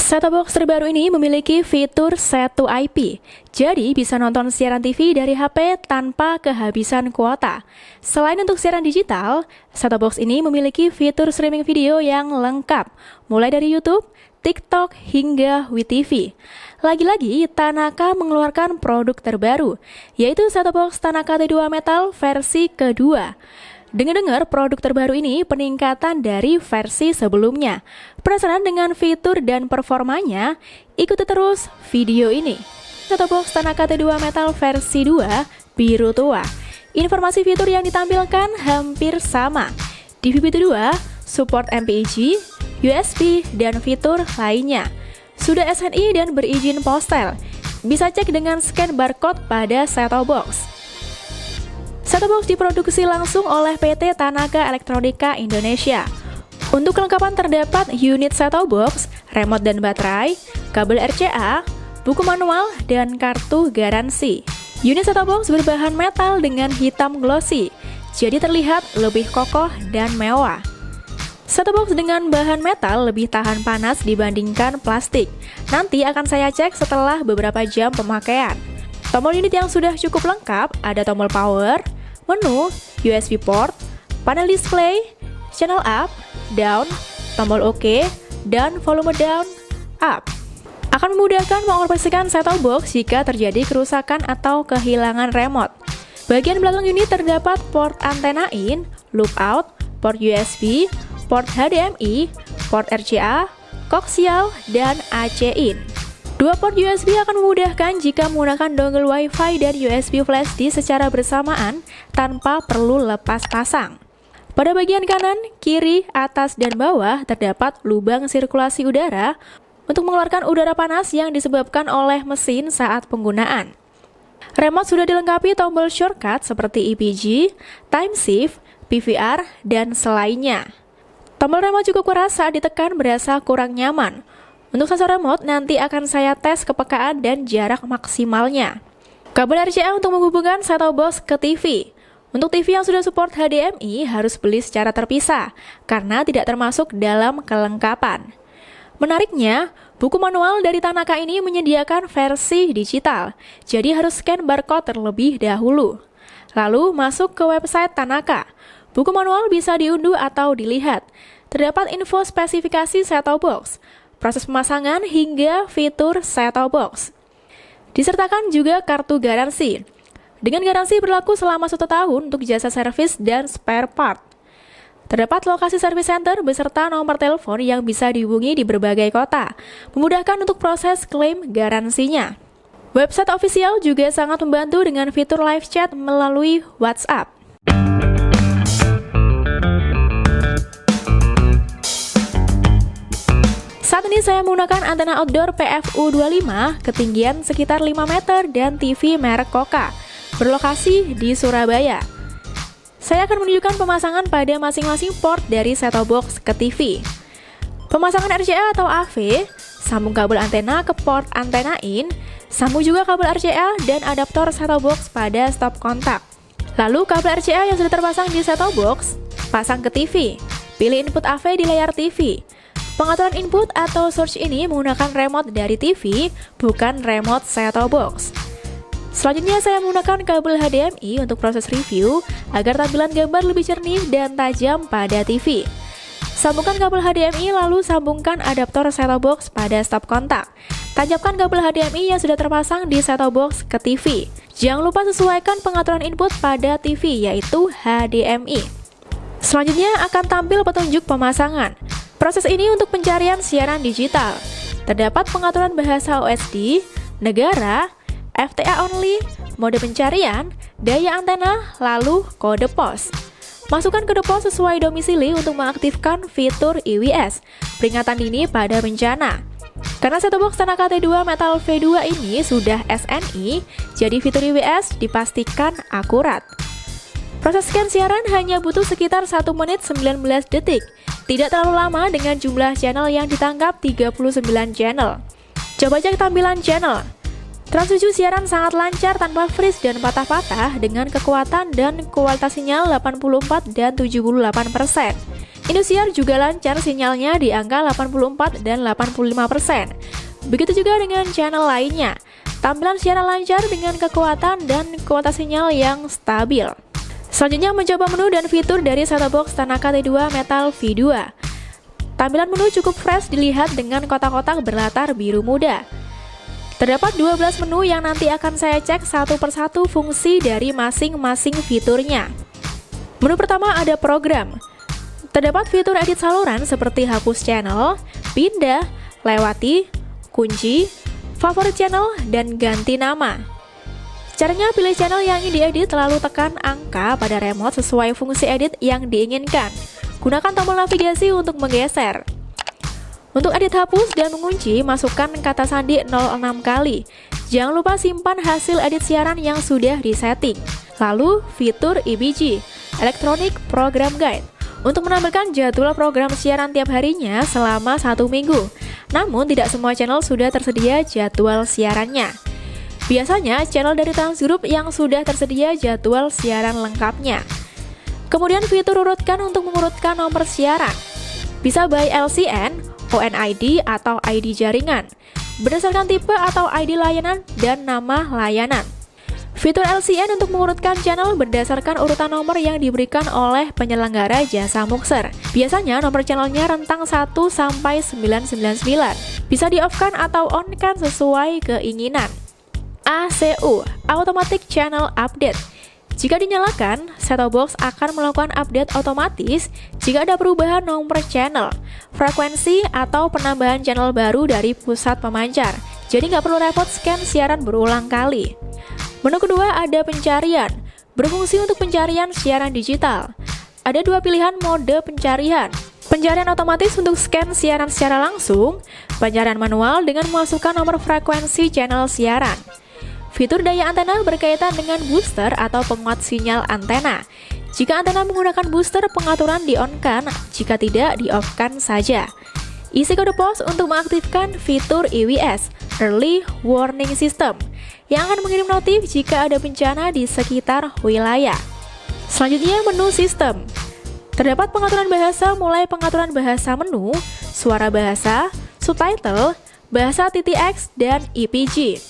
Set-top box terbaru ini memiliki fitur Set to IP, jadi bisa nonton siaran TV dari HP tanpa kehabisan kuota. Selain untuk siaran digital, set-top box ini memiliki fitur streaming video yang lengkap, mulai dari YouTube, TikTok, hingga WeTV. Lagi-lagi, Tanaka mengeluarkan produk terbaru, yaitu set-top box Tanaka T2 Metal versi kedua. Dengar-dengar produk terbaru ini peningkatan dari versi sebelumnya. Penasaran dengan fitur dan performanya? Ikuti terus video ini. Set-top box Tanaka T2 Metal versi 2 biru tua. Informasi fitur yang ditampilkan hampir sama. Di fitur 2, support MPEG, USB, dan fitur lainnya. Sudah SNI dan berizin postel. Bisa cek dengan scan barcode pada set-top box. Set-top box diproduksi langsung oleh PT Tanaka Elektronika Indonesia. Untuk kelengkapan terdapat unit set-top box, remote dan baterai, kabel RCA, buku manual, dan kartu garansi. Unit set-top box berbahan metal dengan hitam glossy, jadi terlihat lebih kokoh dan mewah. Set-top box dengan bahan metal lebih tahan panas dibandingkan plastik. Nanti akan saya cek setelah beberapa jam pemakaian. Tombol unit yang sudah cukup lengkap, ada tombol power, menu, USB port, panel display, channel up, down, tombol OK, dan volume down, up. Akan memudahkan mengoperasikan set-top box jika terjadi kerusakan atau kehilangan remote. Bagian belakang unit terdapat port antena in, loop out, port USB, port HDMI, port RCA, koaksial, dan AC in. Dua port USB akan memudahkan jika menggunakan dongle Wi-Fi dan USB flash disk secara bersamaan tanpa perlu lepas pasang. Pada bagian kanan, kiri, atas, dan bawah terdapat lubang sirkulasi udara untuk mengeluarkan udara panas yang disebabkan oleh mesin saat penggunaan. Remote sudah dilengkapi tombol shortcut seperti EPG, time shift, PVR, dan selainnya. Tombol remote cukup keras saat ditekan berasa kurang nyaman. Untuk sensor remote, nanti akan saya tes kepekaan dan jarak maksimalnya. Kabel RCA untuk menghubungkan set-top box ke TV. Untuk TV yang sudah support HDMI harus beli secara terpisah, karena tidak termasuk dalam kelengkapan. Menariknya, buku manual dari Tanaka ini menyediakan versi digital, jadi harus scan barcode terlebih dahulu. Lalu masuk ke website Tanaka. Buku manual bisa diunduh atau dilihat. Terdapat info spesifikasi set-top box, proses pemasangan, hingga fitur set-top box. Disertakan juga kartu garansi. Dengan garansi berlaku selama 1 tahun untuk jasa servis dan spare part. Terdapat lokasi service center beserta nomor telepon yang bisa dihubungi di berbagai kota, memudahkan untuk proses klaim garansinya. Website official juga sangat membantu dengan fitur live chat melalui WhatsApp. Saat ini saya menggunakan antena outdoor PFU25 ketinggian sekitar 5 meter dan TV merek Koka, berlokasi di Surabaya. Saya akan menunjukkan pemasangan pada masing-masing port dari set-top box ke TV. Pemasangan RCA atau AV, sambung kabel antena ke port antena in, sambung juga kabel RCA dan adaptor set-top box pada stop kontak. Lalu kabel RCA yang sudah terpasang di set-top box, pasang ke TV. Pilih input AV di layar TV. Pengaturan input atau source ini menggunakan remote dari TV, bukan remote set-top box. Selanjutnya saya menggunakan kabel HDMI untuk proses review agar tampilan gambar lebih jernih dan tajam pada TV. Sambungkan kabel HDMI lalu sambungkan adaptor set-top box pada stop kontak. Tancapkan kabel HDMI yang sudah terpasang di set-top box ke TV. Jangan lupa sesuaikan pengaturan input pada TV yaitu HDMI. Selanjutnya akan tampil petunjuk pemasangan. Proses ini untuk pencarian siaran digital. Terdapat pengaturan bahasa OSD, negara, FTA only, mode pencarian, daya antena, lalu kode pos. Masukkan kode pos sesuai domisili untuk mengaktifkan fitur IWS, peringatan dini pada bencana. Karena set-top box Tanaka T2 Metal V2 ini sudah SNI, jadi fitur IWS dipastikan akurat. Proses scan siaran hanya butuh sekitar 1 menit 19 detik. Tidak terlalu lama dengan jumlah channel yang ditangkap 39 channel. Coba cek tampilan channel. Trans 7 siaran sangat lancar tanpa freeze dan patah-patah dengan kekuatan dan kualitas sinyal 84 dan 78%. Indosiar juga lancar sinyalnya di angka 84 dan 85%. Begitu juga dengan channel lainnya. Tampilan siaran lancar dengan kekuatan dan kualitas sinyal yang stabil. Selanjutnya mencoba menu dan fitur dari set-top box Tanaka T2 Metal V2. Tampilan menu cukup fresh dilihat dengan kotak-kotak berlatar biru muda. Terdapat 12 menu yang nanti akan saya cek satu persatu fungsi dari masing-masing fiturnya. Menu pertama ada program. Terdapat fitur edit saluran seperti hapus channel, pindah, lewati, kunci, favorit channel, dan ganti nama. Caranya pilih channel yang ingin diedit lalu tekan angka pada remote sesuai fungsi edit yang diinginkan. Gunakan tombol navigasi untuk menggeser. Untuk edit hapus dan mengunci, masukkan kata sandi 06 kali. Jangan lupa simpan hasil edit siaran yang sudah disetting. Lalu fitur EPG, Electronic Program Guide, untuk menampilkan jadwal program siaran tiap harinya selama 1 minggu. Namun tidak semua channel sudah tersedia jadwal siarannya. Biasanya channel dari Transgroup yang sudah tersedia jadwal siaran lengkapnya. Kemudian fitur urutkan untuk mengurutkan nomor siaran. Bisa by LCN, ONID atau ID jaringan, berdasarkan tipe atau ID layanan dan nama layanan. Fitur LCN untuk mengurutkan channel berdasarkan urutan nomor yang diberikan oleh penyelenggara jasa mukser. Biasanya nomor channelnya rentang 1 sampai 999. Bisa di-off-kan atau on-kan sesuai keinginan. ACU, Automatic Channel Update. Jika dinyalakan, set-top box akan melakukan update otomatis jika ada perubahan nomor channel, frekuensi, atau penambahan channel baru dari pusat pemancar. Jadi nggak perlu repot scan siaran berulang kali. Menu kedua ada pencarian, berfungsi untuk pencarian siaran digital. Ada 2 pilihan mode pencarian. Pencarian otomatis untuk scan siaran secara langsung, pencarian manual dengan memasukkan nomor frekuensi channel siaran. Fitur daya antena berkaitan dengan booster atau penguat sinyal antena. Jika antena menggunakan booster, pengaturan di-on-kan, jika tidak, di-off-kan saja. Isi kode pos untuk mengaktifkan fitur EWS, Early Warning System, yang akan mengirim notif jika ada bencana di sekitar wilayah. Selanjutnya menu sistem. Terdapat pengaturan bahasa mulai pengaturan bahasa menu, suara bahasa, subtitle, bahasa TTX, dan EPG.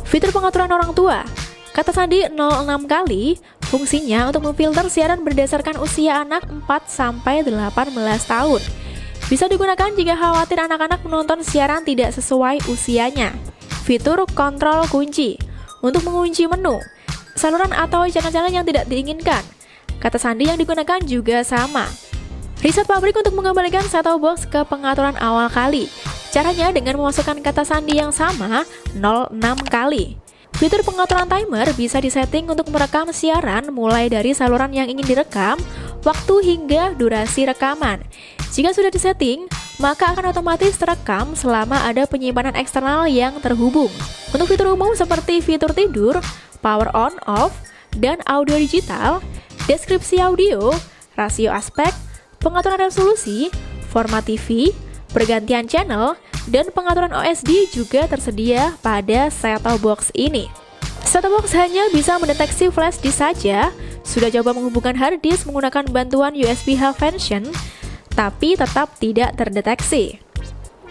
Fitur pengaturan orang tua. Kata sandi 06 kali, fungsinya untuk memfilter siaran berdasarkan usia anak 4-18 tahun. Bisa digunakan jika khawatir anak-anak menonton siaran tidak sesuai usianya. Fitur kontrol kunci, untuk mengunci menu, saluran atau channel-channel yang tidak diinginkan. Kata sandi yang digunakan juga sama. Reset pabrik untuk mengembalikan set-top box ke pengaturan awal kali. Caranya dengan memasukkan kata sandi yang sama 06 kali. Fitur pengaturan timer bisa disetting untuk merekam siaran mulai dari saluran yang ingin direkam, waktu hingga durasi rekaman. Jika sudah disetting, maka akan otomatis terekam selama ada penyimpanan eksternal yang terhubung. Untuk fitur umum seperti fitur tidur, power on off, dan audio digital, deskripsi audio, rasio aspek, pengaturan resolusi, format TV, pergantian channel, dan pengaturan OSD juga tersedia pada set-top box ini. Set-top box hanya bisa mendeteksi flash disk saja. Sudah coba menghubungkan hard disk menggunakan bantuan USB Hub function, tapi tetap tidak terdeteksi.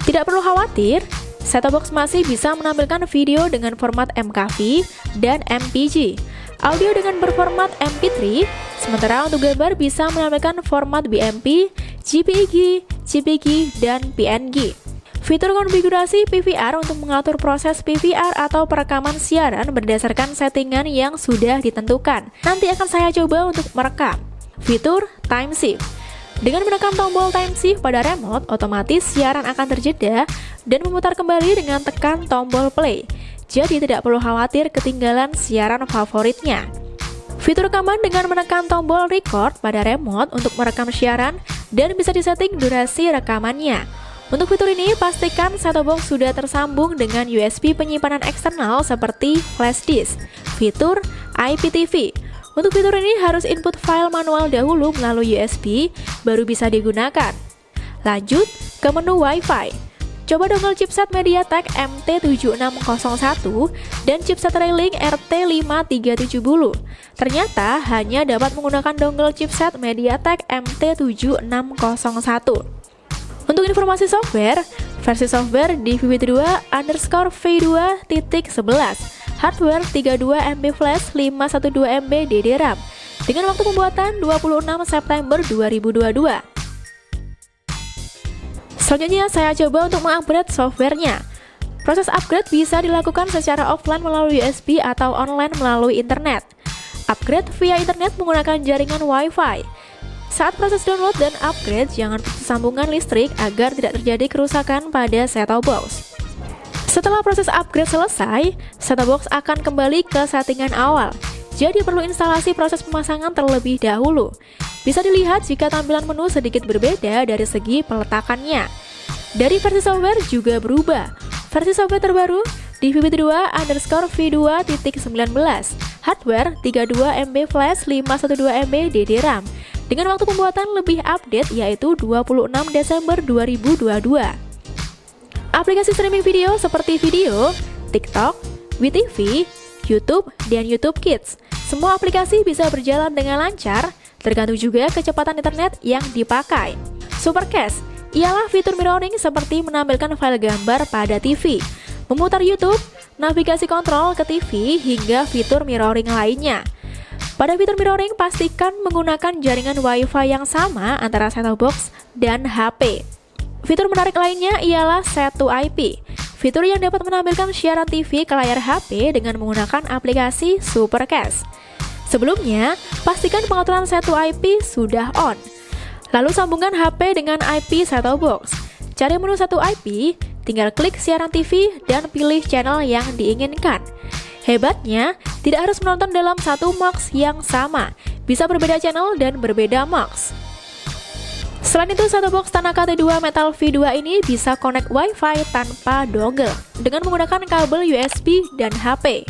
Tidak perlu khawatir, set-top box masih bisa menampilkan video dengan format MKV dan MPG, audio dengan berformat MP3, sementara untuk gambar bisa menampilkan format BMP, JPEG, JPG, dan PNG. Fitur konfigurasi PVR untuk mengatur proses PVR atau perekaman siaran berdasarkan settingan yang sudah ditentukan. Nanti akan saya coba untuk merekam. Fitur time shift. Dengan menekan tombol time shift pada remote, otomatis siaran akan terjeda dan memutar kembali dengan tekan tombol play. Jadi tidak perlu khawatir ketinggalan siaran favoritnya. Fitur rekaman dengan menekan tombol record pada remote untuk merekam siaran dan bisa disetting durasi rekamannya. Untuk fitur ini, pastikan set-top box sudah tersambung dengan USB penyimpanan eksternal seperti flash disk. Fitur IPTV. Untuk fitur ini harus input file manual dahulu melalui USB, baru bisa digunakan. Lanjut ke menu Wi-Fi. Coba dongle chipset MediaTek MT7601 dan chipset trailing RT5370. Ternyata hanya dapat menggunakan dongle chipset MediaTek MT7601. Untuk informasi software, versi software di VB2_V2.11, hardware 32MB flash 512MB DD-RAM, dengan waktu pembuatan 26 September 2022. Selanjutnya saya coba untuk mengupgrade softwarenya. Proses upgrade bisa dilakukan secara offline melalui USB atau online melalui internet. Upgrade via internet menggunakan jaringan Wi-Fi. Saat proses download dan upgrade, jangan putus sambungan listrik agar tidak terjadi kerusakan pada set-top box. Setelah proses upgrade selesai, set-top box akan kembali ke settingan awal. Jadi perlu instalasi proses pemasangan terlebih dahulu. Bisa dilihat jika tampilan menu sedikit berbeda dari segi peletakannya. Dari versi software juga berubah. Versi software terbaru di VB2_V2.19, hardware 32MB flash 512MB DD-RAM, dengan waktu pembuatan lebih update yaitu 26 Desember 2022. Aplikasi streaming video seperti video, TikTok, WeTV, YouTube, dan YouTube Kids. Semua aplikasi bisa berjalan dengan lancar, tergantung juga kecepatan internet yang dipakai. Supercast ialah fitur mirroring seperti menampilkan file gambar pada TV, memutar YouTube, navigasi kontrol ke TV, hingga fitur mirroring lainnya. Pada fitur mirroring, pastikan menggunakan jaringan Wi-Fi yang sama antara set-top box dan HP. Fitur menarik lainnya ialah Set2IP, fitur yang dapat menampilkan siaran TV ke layar HP dengan menggunakan aplikasi Supercast. Sebelumnya, pastikan pengaturan Set2IP sudah on. Lalu sambungkan HP dengan IP set-top box. Cari menu Set2IP, tinggal klik siaran TV dan pilih channel yang diinginkan. Hebatnya, tidak harus menonton dalam satu MUX yang sama, bisa berbeda channel dan berbeda MUX. Selain itu, set-top box Tanaka T2 Metal V2 ini bisa connect Wi-Fi tanpa dongle dengan menggunakan kabel USB dan HP.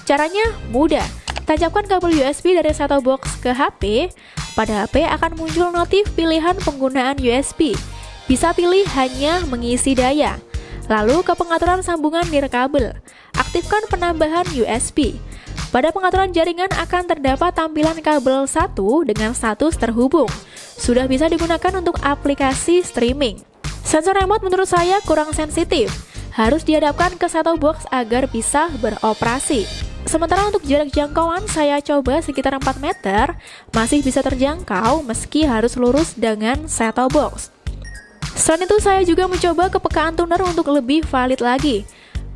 Caranya mudah, tancapkan kabel USB dari set-top box ke HP. Pada HP akan muncul notif pilihan penggunaan USB. Bisa pilih hanya mengisi daya. Lalu ke pengaturan sambungan nirkabel, aktifkan penambahan USB. Pada pengaturan jaringan akan terdapat tampilan kabel 1 dengan status terhubung. Sudah bisa digunakan untuk aplikasi streaming. Sensor remote menurut saya kurang sensitif. Harus dihadapkan ke set-top box agar bisa beroperasi. Sementara untuk jarak jangkauan saya coba sekitar 4 meter, masih bisa terjangkau meski harus lurus dengan set-top box. Selain itu, saya juga mencoba kepekaan tuner untuk lebih valid lagi.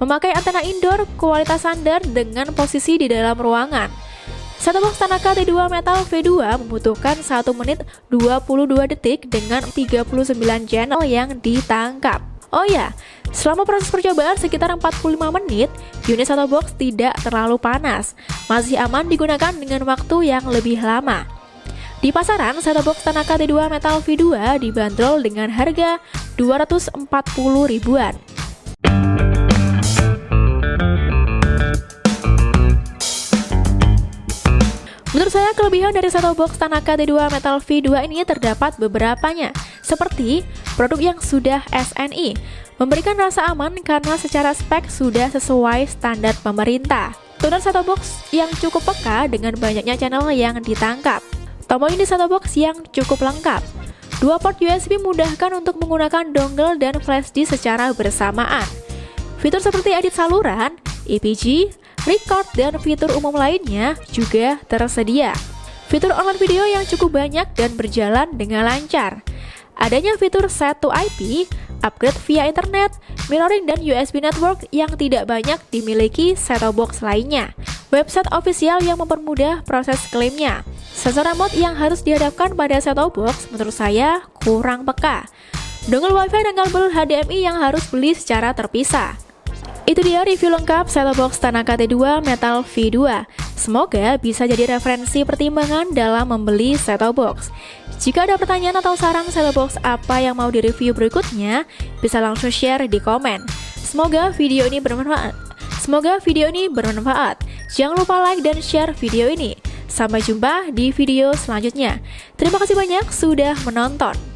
Memakai antena indoor kualitas standar dengan posisi di dalam ruangan. Set-top box Tanaka T2 Metal V2 membutuhkan 1 menit 22 detik dengan 39 channel yang ditangkap. Oh ya, selama proses percobaan sekitar 45 menit, unit set-top box tidak terlalu panas. Masih aman digunakan dengan waktu yang lebih lama. Di pasaran, set-top box Tanaka T2 Metal V2 dibanderol dengan harga 240 ribuan. Menurut saya, kelebihan dari set-top box Tanaka T2 Metal V2 ini terdapat beberapanya, seperti produk yang sudah SNI, memberikan rasa aman karena secara spek sudah sesuai standar pemerintah. Tuner set-top box yang cukup peka dengan banyaknya channel yang ditangkap. Tombol ini set-top box yang cukup lengkap. 2 port USB mudahkan untuk menggunakan dongle dan flash disk secara bersamaan. Fitur seperti edit saluran, EPG, record, dan fitur umum lainnya juga tersedia. Fitur online video yang cukup banyak dan berjalan dengan lancar. Adanya fitur Set2IP, upgrade via internet, mirroring, dan USB network yang tidak banyak dimiliki set-top box lainnya. Website official yang mempermudah proses klaimnya. Sensor remote yang harus dihadapkan pada set-top box menurut saya kurang peka. Dongle Wi-Fi dan kabel HDMI yang harus beli secara terpisah. Itu dia review lengkap set-top box Tanaka T2 Metal V2. Semoga bisa jadi referensi pertimbangan dalam membeli set-top box. Jika ada pertanyaan atau saran set-top box apa yang mau direview berikutnya, bisa langsung share di komen. Semoga video ini bermanfaat. Jangan lupa like dan share video ini. Sampai jumpa di video selanjutnya. Terima kasih banyak sudah menonton.